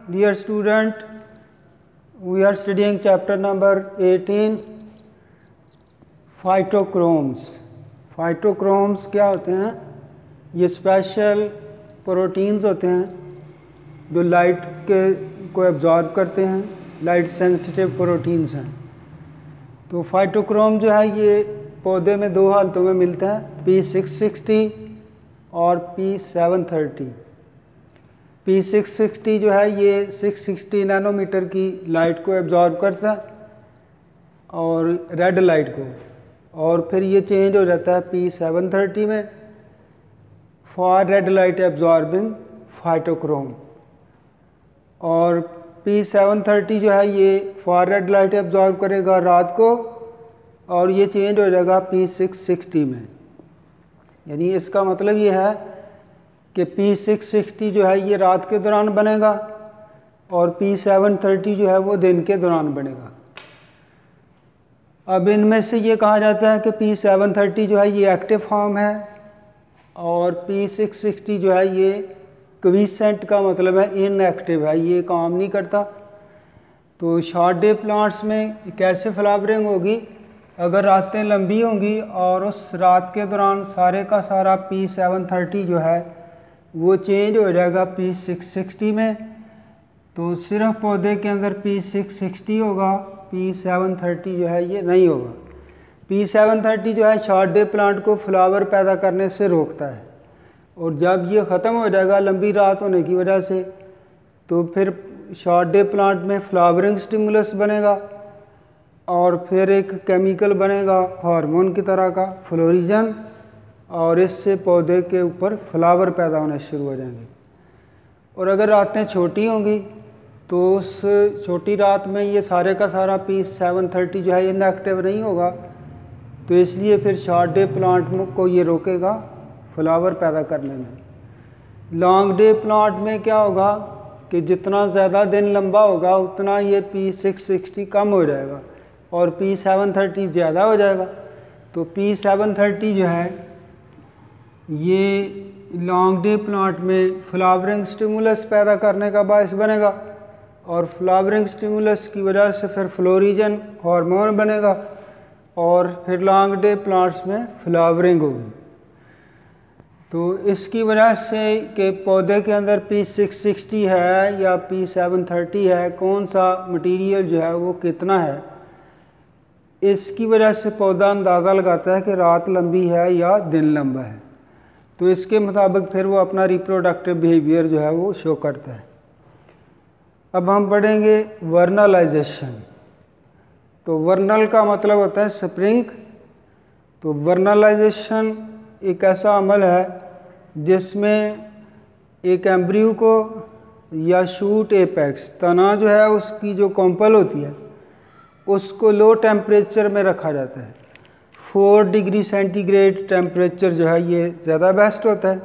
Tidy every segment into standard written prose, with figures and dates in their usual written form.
Dear student, we are studying chapter number 18, phytochromes. Phytochromes क्या होते हैं? ये स्पेशल प्रोटीन्स होते हैं जो लाइट के को एब्जॉर्ब करते हैं, लाइट सेंसिटिव प्रोटीन्स हैं। तो फाइटोक्रोम जो है ये पौधे में दो हालतों में मिलता है, P660 और P730। P660 जो है ये 660 नैनोमीटर की लाइट को एब्जॉर्ब करता है और रेड लाइट को, और फिर ये चेंज हो जाता है P730 में, for red light absorbing phytochrome. और P730 जो है ये फॉर रेड लाइट एब्जॉर्ब करेगा रात को, और ये चेंज हो जाएगा P660 में। यानी इसका मतलब ये है कि P660 जो है ये रात के दौरान बनेगा और P730 जो है वो दिन के दौरान बनेगा। अब इनमें से ये कहा जाता है कि P730 जो है ये एक्टिव फॉर्म है और P660 जो है ये क्वीसेंट का मतलब है इनएक्टिव है, ये काम नहीं करता। तो शॉर्ट डे प्लांट्स में कैसे फ्लावरिंग होगी? अगर रातें लंबी होंगी और उस रात के दौरान सारे का सारा P730 जो है वो चेंज हो जाएगा P660 में, तो सिर्फ पौधे के अंदर P660 होगा, P730 जो है ये नहीं होगा। P730 जो है शॉर्ट डे प्लांट को फ्लावर पैदा करने से रोकता है, और जब ये ख़त्म हो जाएगा लंबी रात होने की वजह से, तो फिर शॉर्ट डे प्लांट में फ्लावरिंग स्टिमुलस बनेगा और फिर एक केमिकल बनेगा हार्मोन की तरह का, फ्लोरिजन, और इससे पौधे के ऊपर फ्लावर पैदा होने शुरू हो जाएंगे। और अगर रातें छोटी होंगी तो उस छोटी रात में ये सारे का सारा P730 जो है इनएक्टिव नहीं होगा, तो इसलिए फिर शॉर्ट डे प्लांट को ये रोकेगा फ्लावर पैदा करने में। लॉन्ग डे प्लांट में क्या होगा कि जितना ज़्यादा दिन लंबा होगा उतना ये P660 कम हो जाएगा और P730 ज़्यादा हो जाएगा। तो P730 जो है ये लॉन्ग डे प्लांट में फ्लावरिंग स्टिमुलस पैदा करने का बायस बनेगा, और फ्लावरिंग स्टिमुलस की वजह से फिर फ्लोरिजन हार्मोन बनेगा और फिर लॉन्ग डे प्लांट्स में फ्लावरिंग होगी। तो इसकी वजह से कि पौधे के अंदर P660 है या P730 है, कौन सा मटेरियल जो है वो कितना है, इसकी वजह से पौधा अंदाज़ा लगाता है कि रात लंबी है या दिन लंबा है। तो इसके मुताबिक फिर वो अपना रिप्रोडक्टिव बिहेवियर जो है वो शो करता है। अब हम पढ़ेंगे वर्नलाइजेशन। तो वर्नल का मतलब होता है स्प्रिंग। तो वर्नलाइजेशन एक ऐसा अमल है जिसमें एक एम्ब्रियो को या शूट एपेक्स, तना जो है उसकी जो कॉम्पल होती है उसको लो टेम्परेचर में रखा जाता है। 4 डिग्री सेंटीग्रेड टेम्परेचर जो है ये ज़्यादा बेस्ट होता है।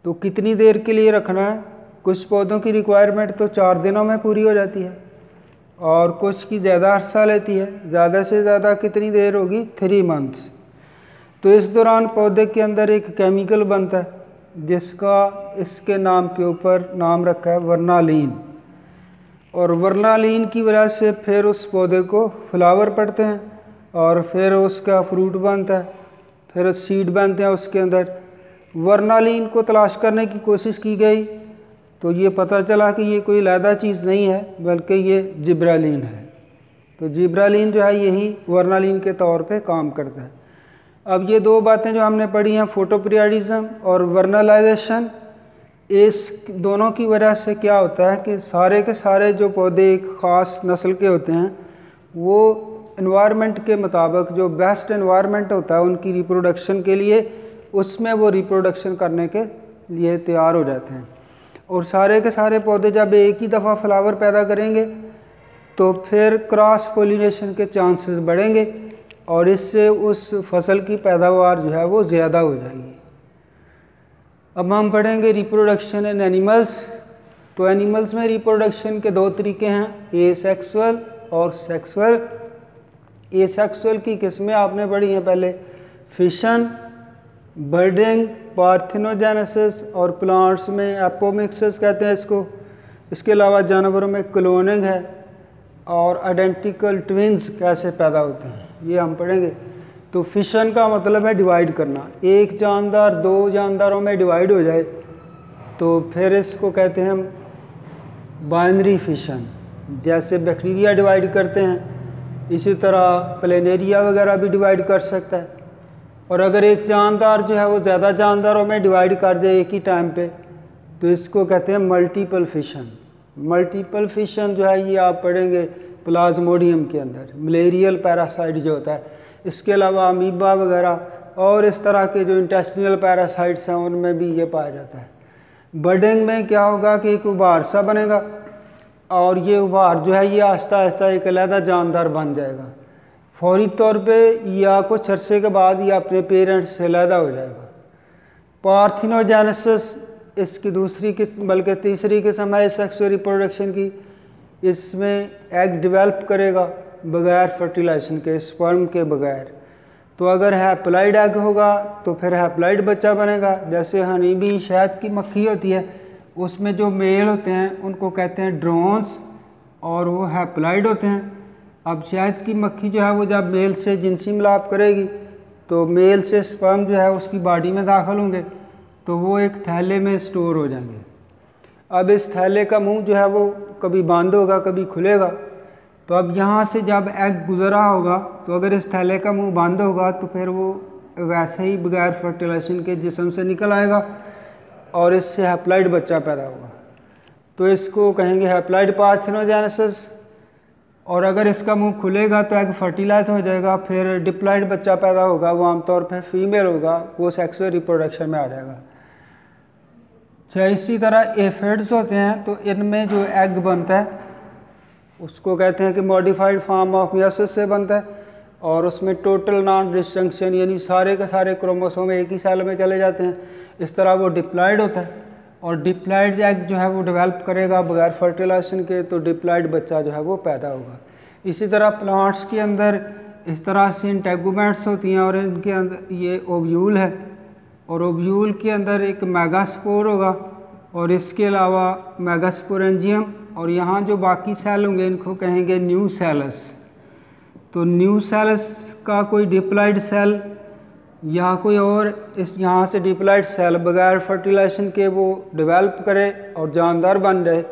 तो कितनी देर के लिए रखना है? कुछ पौधों की रिक्वायरमेंट तो 4 दिनों में पूरी हो जाती है और कुछ की ज़्यादा अरसा लेती है। ज़्यादा से ज़्यादा कितनी देर होगी? 3 मंथ्स। तो इस दौरान पौधे के अंदर एक केमिकल बनता है जिसका इसके नाम के ऊपर नाम रखा है वर्नालीन, और वर्नालीन की वजह से फिर उस पौधे को फ्लावर पड़ते हैं और फिर उसका फ्रूट बनता है, फिर सीड बनते हैं उसके अंदर। वर्नालीन को तलाश करने की कोशिश की गई तो ये पता चला कि ये कोई अलहदा चीज़ नहीं है बल्कि ये जिब्रालीन है। तो जिब्रालीन जो है यही वर्नालीन के तौर पे काम करता है। अब ये दो बातें जो हमने पढ़ी हैं, फोटोपीरियडिज्म और वर्नलाइजेशन, इस दोनों की वजह से क्या होता है कि सारे के सारे जो पौधे एक ख़ास नस्ल के होते हैं वो एनवायरनमेंट के मुताबिक जो बेस्ट एनवायरनमेंट होता है उनकी रिप्रोडक्शन के लिए, उसमें वो रिप्रोडक्शन करने के लिए तैयार हो जाते हैं। और सारे के सारे पौधे जब एक ही दफ़ा फ्लावर पैदा करेंगे तो फिर क्रॉस पोलिनेशन के चांसेस बढ़ेंगे और इससे उस फसल की पैदावार जो है वो ज़्यादा हो जाएगी। अब हम पढ़ेंगे रिप्रोडक्शन इन एनिमल्स। तो एनिमल्स में रिप्रोडक्शन के 2 तरीके हैं, एसेक्सुअल और सेक्सुअल। एसेक्सुअल की किस्में आपने पढ़ी हैं पहले, फिशन, बर्डिंग, पार्थेनोजेनेसिस, और प्लांट्स में एपोमिक्सिस कहते हैं इसको। इसके अलावा जानवरों में क्लोनिंग है और आइडेंटिकल ट्विंस कैसे पैदा होते हैं ये हम पढ़ेंगे। तो फिशन का मतलब है डिवाइड करना। एक जानदार दो जानदारों में डिवाइड हो जाए तो फिर इसको कहते हैं हम बाइनरी फिशन। जैसे बैक्टीरिया डिवाइड करते हैं इसी तरह प्लेनेरिया वगैरह भी डिवाइड कर सकता है। और अगर एक जानदार जो है वो ज़्यादा जानदारों में डिवाइड कर जाए एक ही टाइम पे तो इसको कहते हैं मल्टीपल फिशन। मल्टीपल फिशन जो है ये आप पढ़ेंगे प्लाज्मोडियम के अंदर, मलेरियल पैरासाइट जो होता है। इसके अलावा अमीबा वगैरह और इस तरह के जो इंटेस्टिनल पैरासाइट्स हैं उनमें भी ये पाया जाता है। बर्डिंग में क्या होगा कि एक उभार सा बनेगा और ये उभार जो है ये आहिस्ता आहिस्ता एक अलहदा जानदार बन जाएगा। फौरी तौर पे या कुछ अरसे के बाद ये अपने पेरेंट्स से अलहदा हो जाएगा। पार्थिनोजेनेसिस इसकी दूसरी किस्म बल्कि तीसरी किस्म है सेक्सुअल रिप्रोडक्शन की। इसमें एग डेवलप करेगा बगैर फर्टिलाइजेशन के, स्पर्म के बगैर। तो अगर हैप्लॉइड एग होगा तो फिर हैप्लॉइड बच्चा बनेगा। जैसे हनी बी शहद की मक्खी होती है उसमें जो मेल होते हैं उनको कहते हैं ड्रोन्स और वो हैप्लॉइड होते हैं। अब शहद की मक्खी जो है वो जब मेल से जिनसी मिलाप करेगी तो मेल से स्पर्म जो है उसकी बॉडी में दाखिल होंगे तो वो एक थैले में स्टोर हो जाएंगे। अब इस थैले का मुंह जो है वो कभी बंद होगा कभी खुलेगा। तो अब यहाँ से जब एग गुजरा होगा तो अगर इस थैले का मुंह बंद होगा तो फिर वो वैसे ही बगैर फर्टिलाइजेशन के जिस्म से निकल आएगा और इससे हैप्लॉइड बच्चा पैदा होगा। तो इसको कहेंगे हैप्लॉइड पार्थिनोजेनेसिस। और अगर इसका मुंह खुलेगा तो एग फर्टिलाइज हो जाएगा, फिर डिप्लॉइड बच्चा पैदा होगा। वो आमतौर पर फीमेल होगा, वो सेक्सुअल रिप्रोडक्शन में आ जाएगा। अच्छा, इसी तरह एफिड्स होते हैं तो इनमें जो एग बनता है उसको कहते हैं कि मॉडिफाइड फॉर्म ऑफ मियोसिस से बनता है और उसमें टोटल नॉन डिस्जंक्शन यानी सारे के सारे क्रोमोसोम एक ही सेल में चले जाते हैं। इस तरह वो डिप्लॉइड होता है और डिप्लॉइड एग जो है वो डेवलप करेगा बगैर फर्टिलाइजेशन के तो डिप्लॉइड बच्चा जो है वो पैदा होगा। इसी तरह प्लांट्स के अंदर इस तरह से इंटेगुमेंट्स होती हैं और इनके अंदर ये ओव्यूल है और ओव्यूल के अंदर एक मेगास्पोर होगा और इसके अलावा मेगास्पोरेंजियम और यहाँ जो बाकी सेल होंगे इनको कहेंगे न्यू सेलस। तो न्यू सेलस का कोई डिप्लॉइड सेल या कोई और इस यहाँ से डिप्लॉइड सेल बगैर फर्टिलाइजेशन के वो डेवलप करे और जानदार बन जाए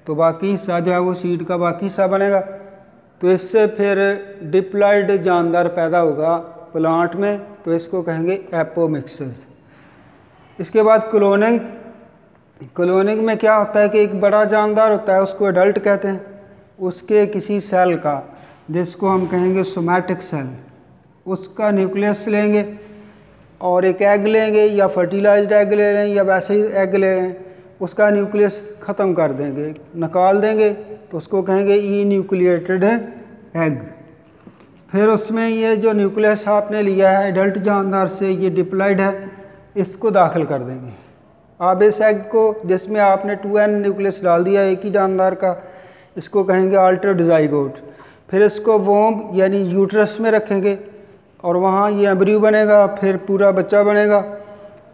तो बाकी हिस्सा जो है वो सीड का बाकी हिस्सा बनेगा। तो इससे फिर डिप्लॉइड जानदार पैदा होगा प्लांट में तो इसको कहेंगे एपोमिक्सिस। इसके बाद क्लोनिंग। क्लोनिंग में क्या होता है कि एक बड़ा जानदार होता है उसको एडल्ट कहते हैं, उसके किसी सेल का जिसको हम कहेंगे सोमैटिक सेल, उसका न्यूक्लियस लेंगे और एक एग लेंगे या फर्टिलाइज्ड एग ले लें या वैसे ही एग ले लें, उसका न्यूक्लियस ख़त्म कर देंगे, निकाल देंगे तो उसको कहेंगे ई न्यूक्लिएटेड एग। फिर उसमें ये जो न्यूक्लियस आपने लिया है एडल्ट जानदार से, ये डिप्लॉइड है, इसको दाखिल कर देंगे। अब इस एग को जिसमें आपने 2n न्यूक्लियस डाल दिया एक ही जानदार का, इसको कहेंगे अल्टर्ड ज़ाइगोट। फिर इसको वोम्ब यानी यूट्रस में रखेंगे और वहाँ ये एम्ब्रियो बनेगा, फिर पूरा बच्चा बनेगा।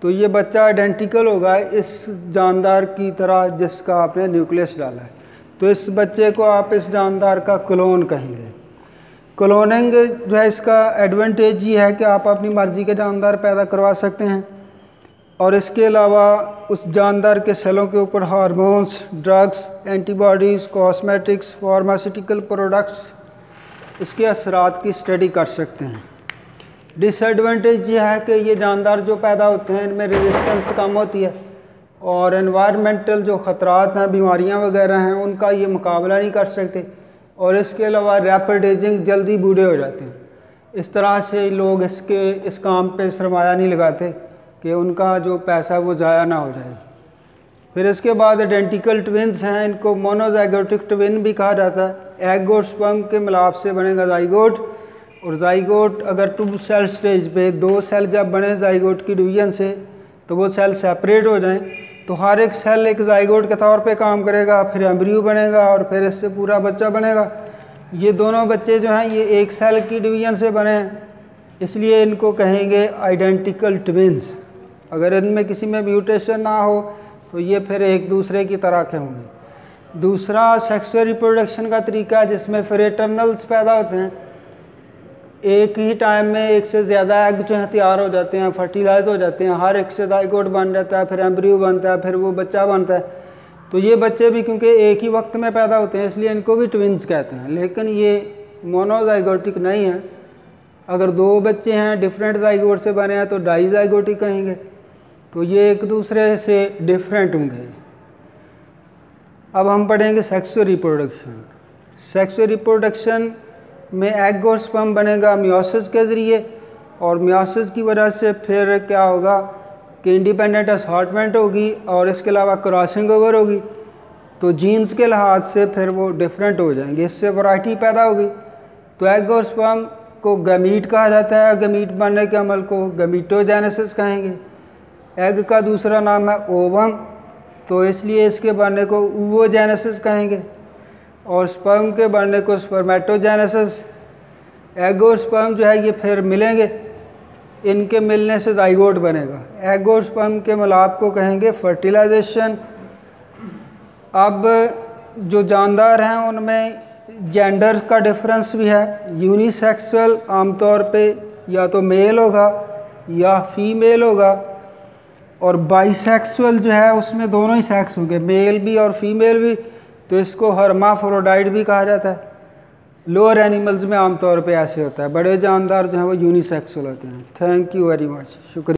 तो ये बच्चा आइडेंटिकल होगा इस जानदार की तरह जिसका आपने न्यूक्लियस डाला है। तो इस बच्चे को आप इस जानदार का क्लोन कहेंगे। क्लोनिंग जो है इसका एडवांटेज ये है कि आप अपनी मर्ज़ी के जानदार पैदा करवा सकते हैं और इसके अलावा उस जानदार के सेलों के ऊपर hormones, drugs, antibodies, cosmetics, pharmaceutical products इसके असरात की स्टडी कर सकते हैं। डिसएडवांटेज ये है कि ये जानदार जो पैदा होते हैं इनमें रेजिस्टेंस कम होती है और एनवायरमेंटल जो ख़तरात हैं, बीमारियां वगैरह हैं, उनका ये मुकाबला नहीं कर सकते और इसके अलावा रैपिड एजिंग, जल्दी बूढ़े हो जाते हैं। इस तरह से लोग इस काम पे सरमाया नहीं लगाते कि उनका जो पैसा वो ज़ाया ना हो जाए। फिर इसके बाद आइडेंटिकल ट्विन्स हैं, इनको मोनोजाइगोटिक ट्विन भी कहा जाता है। एग और स्पर्म के मिलाप से बनेगा ज़ाइगोट और ज़ाइगोट अगर 2 सेल स्टेज पे 2 सेल जब बने ज़ाइगोट की डिवीजन से तो वो सेल सेपरेट हो जाएं तो हर एक सेल एक ज़ाइगोट के तौर पे काम करेगा, फिर एम्ब्रियो बनेगा और फिर इससे पूरा बच्चा बनेगा। ये दोनों बच्चे जो हैं ये एक सेल की डिवीजन से बने हैं, इसलिए इनको कहेंगे आइडेंटिकल ट्विन्स। अगर इनमें किसी में म्यूटेशन ना हो तो ये फिर एक दूसरे की तरह के होंगे। दूसरा सेक्सुअल रिप्रोडक्शन का तरीका है जिसमें फ्रेटर्नल्स पैदा होते हैं। एक ही टाइम में एक से ज़्यादा एग जो हैं तैयार हो जाते हैं, फर्टिलाइज हो जाते हैं, हर एक से जाइगोट बन जाता है, फिर एम्ब्रियो बनता है, फिर वो बच्चा बनता है। तो ये बच्चे भी क्योंकि एक ही वक्त में पैदा होते हैं इसलिए इनको भी ट्विंस कहते हैं, लेकिन ये मोनोजाइगोटिक नहीं है। अगर दो बच्चे हैं डिफरेंट जाइगोट से बने हैं तो डाइजाइगोटिक कहेंगे। तो ये एक दूसरे से डिफरेंट होंगे। अब हम पढ़ेंगे सेक्सुअल रिप्रोडक्शन। सेक्सुअल रिप्रोडक्शन में एग और स्पर्म बनेगा मियोसिस के ज़रिए, और मियोसिस की वजह से फिर क्या होगा कि इंडिपेंडेंट असॉर्टमेंट होगी और इसके अलावा क्रॉसिंग ओवर होगी। तो जीन्स के लिहाज से फिर वो डिफरेंट हो जाएंगे, इससे वैरायटी पैदा होगी। तो एग और स्पर्म को गमीट कहा जाता है। गमीट बनने के अमल को गमीटोजेनेसिस कहेंगे। एग का दूसरा नाम है ओवम, तो इसलिए इसके बनने को ओवोजेनेसिस कहेंगे, और स्पर्म के बनने को स्पर्मेटोजेनेसिस। एग और स्पर्म जो है ये फिर मिलेंगे, इनके मिलने से जाइगोट बनेगा। एग और स्पर्म के मिलाप को कहेंगे फर्टिलाइजेशन। अब जो जानदार हैं उनमें जेंडर का डिफरेंस भी है। यूनिसेक्सुअल आमतौर पे या तो मेल होगा या फीमेल होगा, और बाइसेक्सुअल जो है उसमें दोनों ही सेक्स होंगे, मेल भी और फीमेल भी। तो इसको हर्माफ्रोडाइट भी कहा जाता है। लोअर एनिमल्स में आमतौर पे ऐसे होता है, बड़े जानदार जो हैं वो यूनिसेक्सुअल होते हैं। थैंक यू वेरी मच, शुक्रिया।